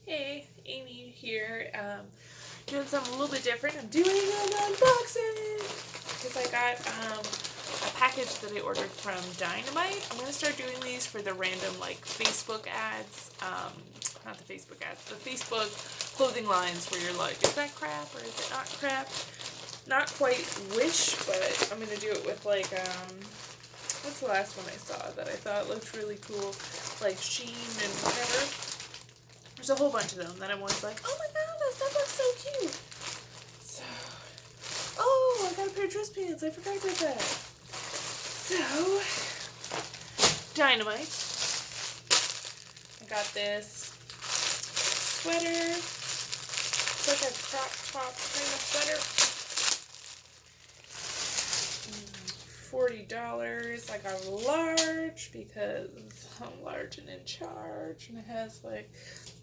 Hey, Amy here, doing something a little bit different. I'm doing an unboxing because I got a package that I ordered from Dynamite. I'm going to start doing these for the random like Facebook ads, not the Facebook ads, the Facebook clothing lines where you're like, is that crap or is it not crap? Not quite Wish, but I'm going to do it with like, what's the last one I saw that I thought looked really cool? Like Shein and whatever. There's a whole bunch of them that I'm always like, oh my god, that stuff looks so cute. So, oh, I got a pair of dress pants. I forgot about that. So, Dynamite. I got this sweater. It's like a crop top kind of sweater. $40. I got a large because I'm large and in charge, and it has like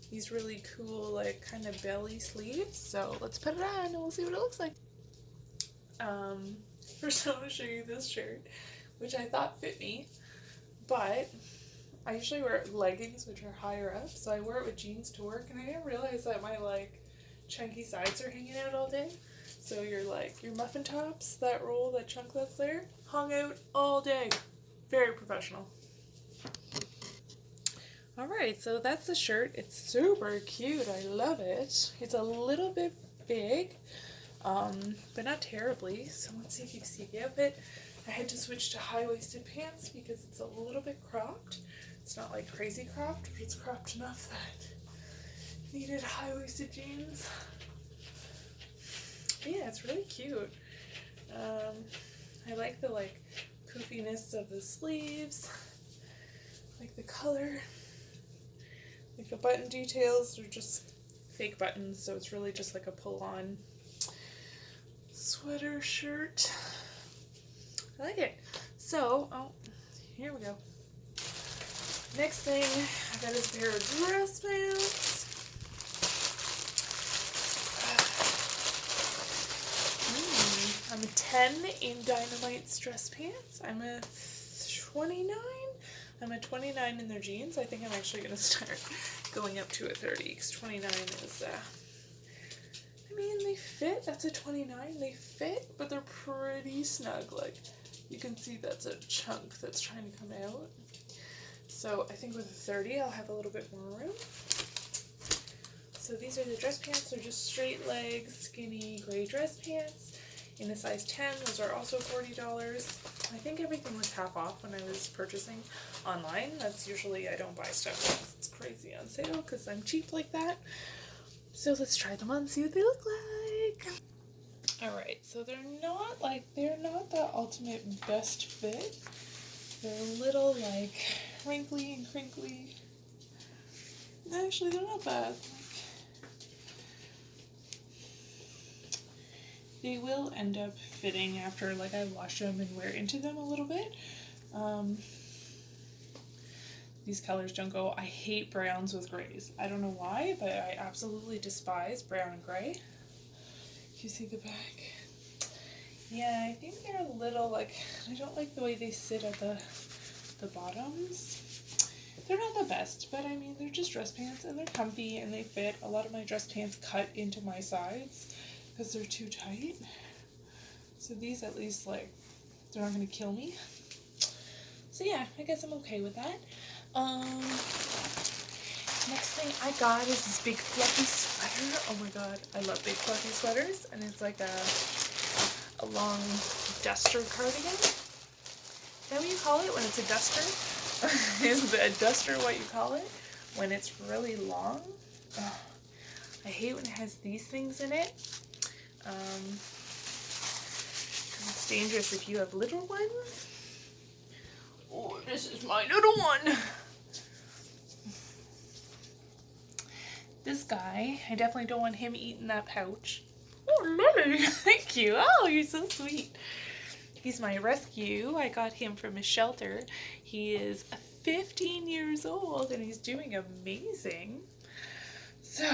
these really cool like kind of belly sleeves. So let's put it on and we'll see what it looks like. First I want to show you this shirt, which I thought fit me, but I usually wear leggings which are higher up, so I wear it with jeans to work, and I didn't realize that my like chunky sides are hanging out all day. So your muffin tops, that roll, that chunk that's there, hung out all day. Very professional. Alright, so that's the shirt. It's super cute. I love it. It's a little bit big, but not terribly. So let's see if you can see the outfit. I had to switch to high-waisted pants because it's a little bit cropped. It's not like crazy cropped, but it's cropped enough that I needed high-waisted jeans. Yeah, it's really cute. I like the like poofiness of the sleeves. I like the color. Like the button details are just fake buttons, so it's really just like a pull-on sweater shirt. I like it. So, oh, here we go. Next thing, I got this pair of dress pants. I'm a 10 in Dynamite's dress pants. I'm a 29. I'm a 29 in their jeans. I think I'm actually going to start going up to a 30 because 29 is, I mean, they fit. That's a 29. They fit, but they're pretty snug. Like, you can see that's a chunk that's trying to come out. So I think with a 30, I'll have a little bit more room. So these are the dress pants. They're just straight legs, skinny gray dress pants. In a size 10, those are also $40. I think everything was half off when I was purchasing online. That's usually, I don't buy stuff it's crazy on sale because I'm cheap like that. So let's try them on, see what they look like. Alright, so they're not the ultimate best fit. They're a little like wrinkly and crinkly. Actually, they're not bad. They will end up fitting after like I wash them and wear into them a little bit. These colors don't go. I hate browns with grays. I don't know why, but I absolutely despise brown and gray. If you see the back. Yeah, I think they're a little like, I don't like the way they sit at the bottoms. They're not the best, but I mean, they're just dress pants and they're comfy and they fit. A lot of my dress pants cut into my sides because they're too tight. So these at least like, they're not going to kill me. So yeah, I guess I'm okay with that. Next thing I got is this big fluffy sweater. Oh my god, I love big fluffy sweaters. And it's like a long duster cardigan. Is that what you call it when it's a duster? Is a duster what you call it? When it's really long? Oh, I hate when it has these things in it. Because it's dangerous if you have little ones. Oh, this is my little one. This guy, I definitely don't want him eating that pouch. Oh, Lily, thank you. Oh, you're so sweet. He's my rescue. I got him from a shelter. He is 15 years old and he's doing amazing. So,